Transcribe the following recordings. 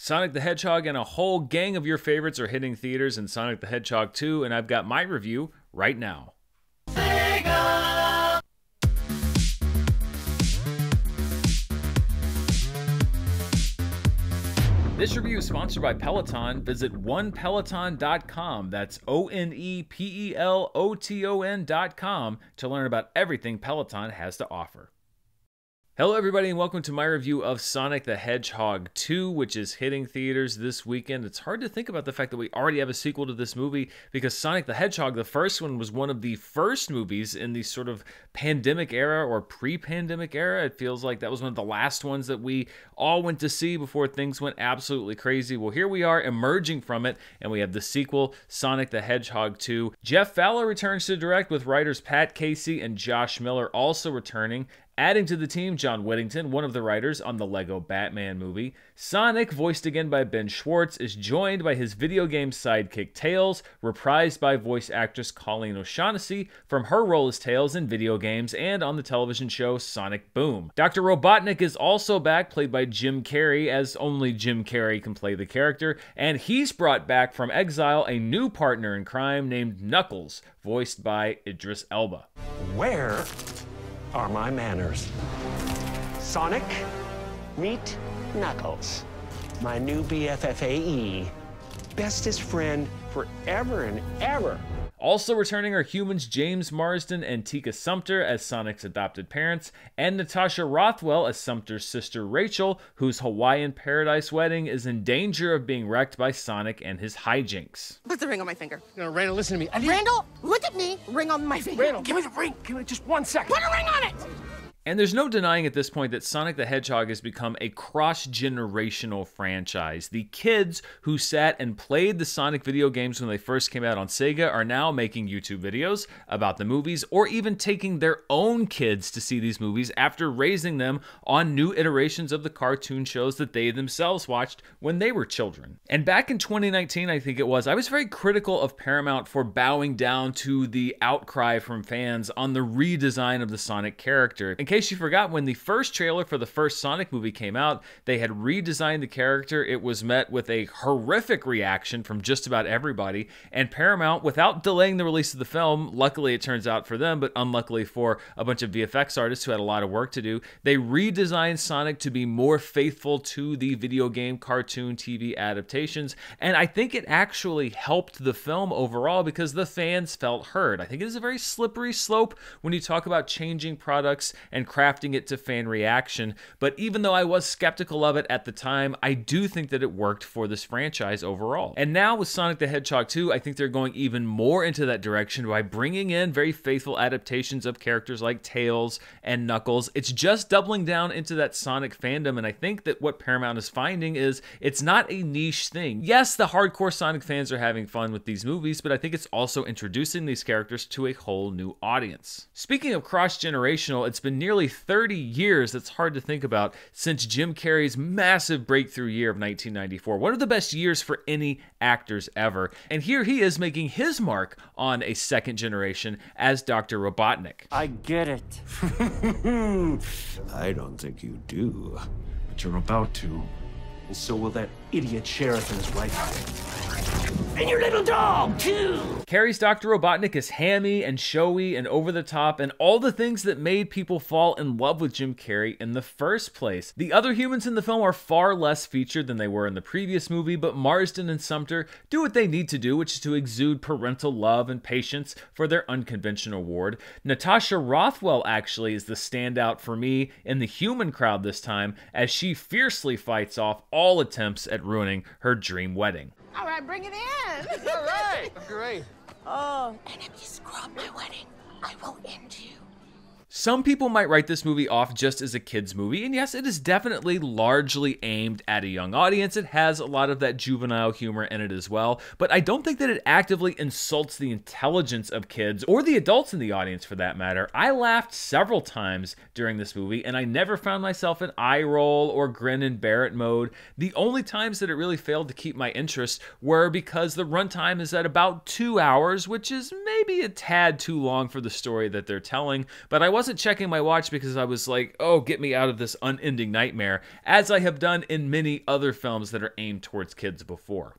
Sonic the Hedgehog and a whole gang of your favorites are hitting theaters in Sonic the Hedgehog 2, and I've got my review right now. This review is sponsored by Peloton. Visit onepeloton.com. That's ONEPELOTON.com to learn about everything Peloton has to offer. Hello everybody and welcome to my review of Sonic the Hedgehog 2, which is hitting theaters this weekend. It's hard to think about the fact that we already have a sequel to this movie because Sonic the Hedgehog, the first one, was one of the first movies in the sort of pandemic era or pre-pandemic era. It feels like that was one of the last ones that we all went to see before things went absolutely crazy. Well, here we are emerging from it, and we have the sequel, Sonic the Hedgehog 2. Jeff Fowler returns to direct with writers Pat Casey and Josh Miller also returning. Adding to the team, John Whittington, one of the writers on the Lego Batman movie. Sonic, voiced again by Ben Schwartz, is joined by his video game sidekick Tails, reprised by voice actress Colleen O'Shaughnessy from her role as Tails in video games and on the television show Sonic Boom. Dr. Robotnik is also back, played by Jim Carrey, as only Jim Carrey can play the character, and he's brought back from exile a new partner in crime named Knuckles, voiced by Idris Elba. Where are my manners? Sonic, meet Knuckles, my new BFFAE, bestest friend forever and ever. Also returning are humans James Marsden and Tika Sumpter as Sonic's adopted parents, and Natasha Rothwell as Sumpter's sister Rachel, whose Hawaiian paradise wedding is in danger of being wrecked by Sonic and his hijinks. Put the ring on my finger. No, Randall, listen to me. Randall, look at me. Ring on my finger. Randall, give me the ring. Give me just 1 second. Put a ring on it. And there's no denying at this point that Sonic the Hedgehog has become a cross-generational franchise. The kids who sat and played the Sonic video games when they first came out on Sega are now making YouTube videos about the movies, or even taking their own kids to see these movies after raising them on new iterations of the cartoon shows that they themselves watched when they were children. And back in 2019, I think it was, I was very critical of Paramount for bowing down to the outcry from fans on the redesign of the Sonic character. In case you forgot, when the first trailer for the first Sonic movie came out, they had redesigned the character. It was met with a horrific reaction from just about everybody, and Paramount, without delaying the release of the film, luckily it turns out for them, but unluckily for a bunch of VFX artists who had a lot of work to do, they redesigned Sonic to be more faithful to the video game, cartoon, TV adaptations, and I think it actually helped the film overall because the fans felt heard. I think it is a very slippery slope when you talk about changing products and crafting it to fan reaction, but even though I was skeptical of it at the time, I do think that it worked for this franchise overall. And now with Sonic the Hedgehog 2, I think they're going even more into that direction by bringing in very faithful adaptations of characters like Tails and Knuckles. It's just doubling down into that Sonic fandom, and I think that what Paramount is finding is it's not a niche thing. Yes, the hardcore Sonic fans are having fun with these movies, but I think it's also introducing these characters to a whole new audience. Speaking of cross-generational, it's been nearly 30 years, that's hard to think about, since Jim Carrey's massive breakthrough year of 1994. One of the best years for any actors ever. And here he is making his mark on a second generation as Dr. Robotnik. I get it. I don't think you do, but you're about to. And so will that idiot sheriff and his wife. And your little dog, too! Carrey's Dr. Robotnik is hammy and showy and over the top and all the things that made people fall in love with Jim Carrey in the first place. The other humans in the film are far less featured than they were in the previous movie, but Marsden and Sumpter do what they need to do, which is to exude parental love and patience for their unconventional ward. Natasha Rothwell actually is the standout for me in the human crowd this time, as she fiercely fights off all attempts at ruining her dream wedding. All right, bring it in. All right, great. Oh, and if you screw up my wedding, I will end you. Some people might write this movie off just as a kid's movie, and yes, it is definitely largely aimed at a young audience. It has a lot of that juvenile humor in it as well, but I don't think that it actively insults the intelligence of kids, or the adults in the audience for that matter. I laughed several times during this movie, and I never found myself in eye roll or grin and bear it mode. The only times that it really failed to keep my interest were because the runtime is at about 2 hours, which is maybe a tad too long for the story that they're telling, but I wasn't checking my watch because I was like, oh, get me out of this unending nightmare, as I have done in many other films that are aimed towards kids before.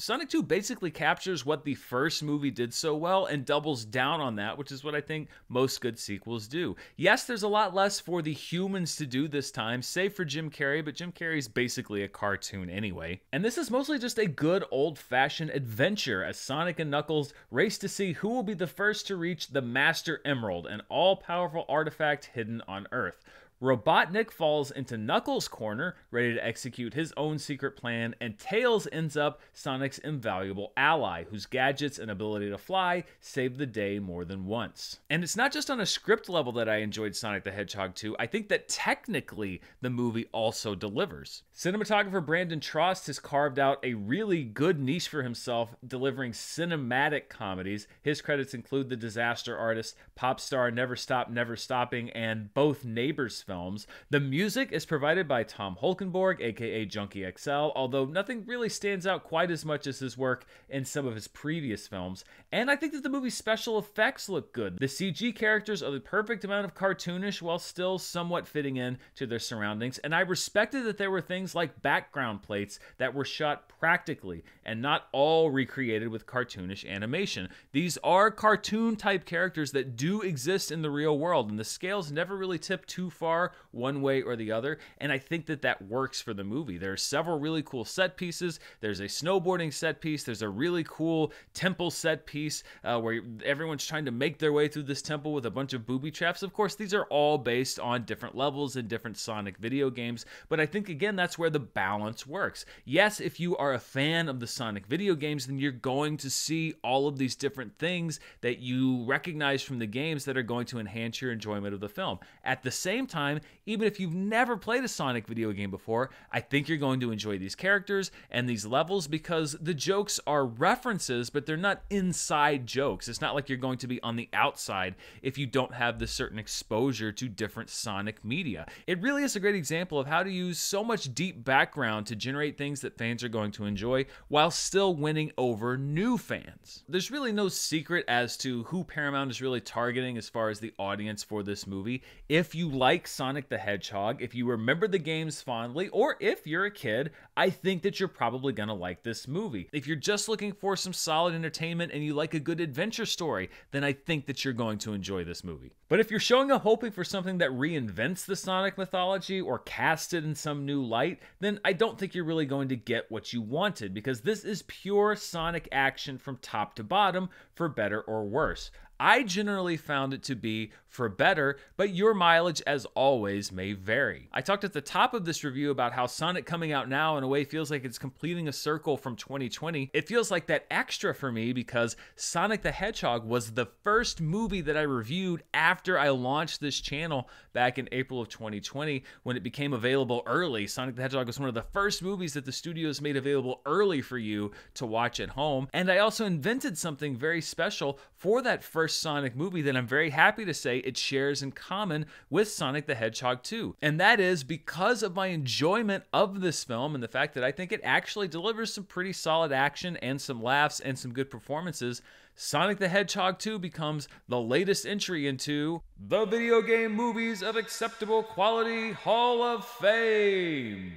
Sonic 2 basically captures what the first movie did so well and doubles down on that, which is what I think most good sequels do. Yes, there's a lot less for the humans to do this time, save for Jim Carrey, but Jim Carrey's basically a cartoon anyway. And this is mostly just a good old-fashioned adventure as Sonic and Knuckles race to see who will be the first to reach the Master Emerald, an all-powerful artifact hidden on Earth. Robotnik falls into Knuckles' corner, ready to execute his own secret plan, and Tails ends up Sonic's invaluable ally, whose gadgets and ability to fly save the day more than once. And it's not just on a script level that I enjoyed Sonic the Hedgehog 2, I think that technically the movie also delivers. Cinematographer Brandon Trost has carved out a really good niche for himself, delivering cinematic comedies. His credits include The Disaster Artist, Pop Star, Never Stop, Never Stopping, and both Neighbors films. The music is provided by Tom Holkenborg, aka Junkie XL, although nothing really stands out quite as much as his work in some of his previous films. And I think that the movie's special effects look good. The CG characters are the perfect amount of cartoonish while still somewhat fitting in to their surroundings, and I respected that there were things like background plates that were shot practically and not all recreated with cartoonish animation. These are cartoon type characters that do exist in the real world, and the scales never really tip too far one way or the other, and I think that that works for the movie. There are several really cool set pieces. There's a snowboarding set piece. There's a really cool temple set piece where everyone's trying to make their way through this temple with a bunch of booby traps. Of course, these are all based on different levels in different Sonic video games, but I think, again, that's where the balance works. Yes, if you are a fan of the Sonic video games, then you're going to see all of these different things that you recognize from the games that are going to enhance your enjoyment of the film. At the same time, even if you've never played a Sonic video game before, I think you're going to enjoy these characters and these levels because the jokes are references, but they're not inside jokes. It's not like you're going to be on the outside if you don't have this certain exposure to different Sonic media. It really is a great example of how to use so much deep background to generate things that fans are going to enjoy while still winning over new fans. There's really no secret as to who Paramount is really targeting as far as the audience for this movie. If you like Sonic the Hedgehog, if you remember the games fondly, or if you're a kid, I think that you're probably gonna like this movie. If you're just looking for some solid entertainment and you like a good adventure story, then I think that you're going to enjoy this movie. But if you're showing up hoping for something that reinvents the Sonic mythology or casts it in some new light, then I don't think you're really going to get what you wanted, because this is pure Sonic action from top to bottom, for better or worse. I generally found it to be for better, but your mileage, as always, may vary. I talked at the top of this review about how Sonic coming out now in a way feels like it's completing a circle from 2020. It feels like that extra for me because Sonic the Hedgehog was the first movie that I reviewed after I launched this channel back in April of 2020 when it became available early. Sonic the Hedgehog was one of the first movies that the studios made available early for you to watch at home. And I also invented something very special for that first Sonic movie that I'm very happy to say it shares in common with Sonic the Hedgehog 2. And that is because of my enjoyment of this film and the fact that I think it actually delivers some pretty solid action and some laughs and some good performances, Sonic the Hedgehog 2 becomes the latest entry into the Video Game Movies of Acceptable Quality Hall of Fame.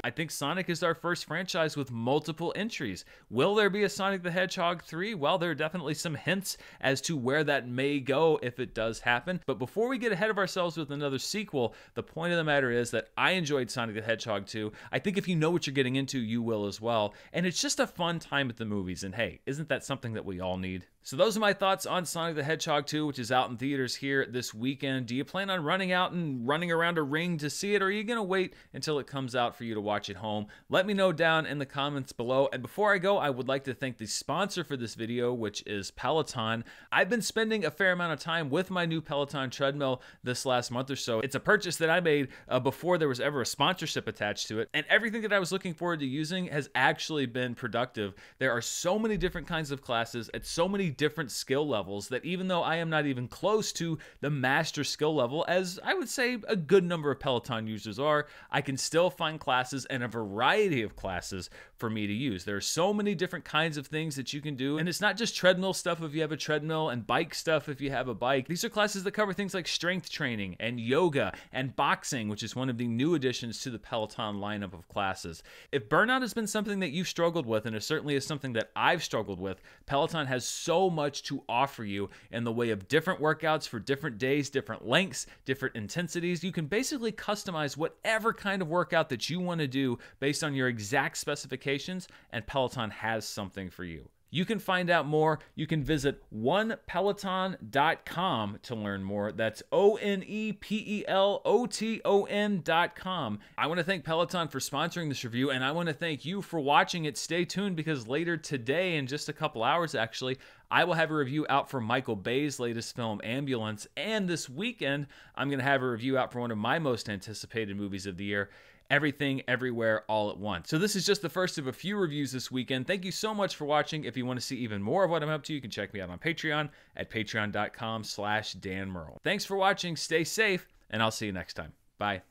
I think Sonic is our first franchise with multiple entries. Will there be a Sonic the Hedgehog 3? Well, there are definitely some hints as to where that may go if it does happen. But before we get ahead of ourselves with another sequel, the point of the matter is that I enjoyed Sonic the Hedgehog 2. I think if you know what you're getting into, you will as well. And it's just a fun time at the movies. And hey, isn't that something that we all need? So those are my thoughts on Sonic the Hedgehog 2, which is out in theaters here this weekend. Do you plan on running out and running around a ring to see it, or are you going to wait until it comes out for you to watch watch at home. Let me know down in the comments below. And before I go, I would like to thank the sponsor for this video, which is Peloton. I've been spending a fair amount of time with my new Peloton treadmill this last month or so. It's a purchase that I made before there was ever a sponsorship attached to it, and everything that I was looking forward to using has actually been productive. There are so many different kinds of classes at so many different skill levels that even though I am not even close to the master skill level, as I would say a good number of Peloton users are, I can still find classes and a variety of classes for me to use. There are so many different kinds of things that you can do, and it's not just treadmill stuff if you have a treadmill and bike stuff if you have a bike. These are classes that cover things like strength training and yoga and boxing, which is one of the new additions to the Peloton lineup of classes. If burnout has been something that you've struggled with, and it certainly is something that I've struggled with, Peloton has so much to offer you in the way of different workouts for different days, different lengths, different intensities. You can basically customize whatever kind of workout that you want to do based on your exact specifications, and Peloton has something for you. You can find out more. You can visit onepeloton.com to learn more. That's ONEPELOTON.com. I want to thank Peloton for sponsoring this review, and I want to thank you for watching it. Stay tuned because later today, in just a couple hours actually, I will have a review out for Michael Bay's latest film, Ambulance, and this weekend, I'm going to have a review out for one of my most anticipated movies of the year, Everything, Everywhere, All at Once. So this is just the first of a few reviews this weekend. Thank you so much for watching. If you want to see even more of what I'm up to, you can check me out on Patreon at patreon.com/Dan Murrell. Thanks for watching. Stay safe, and I'll see you next time. Bye.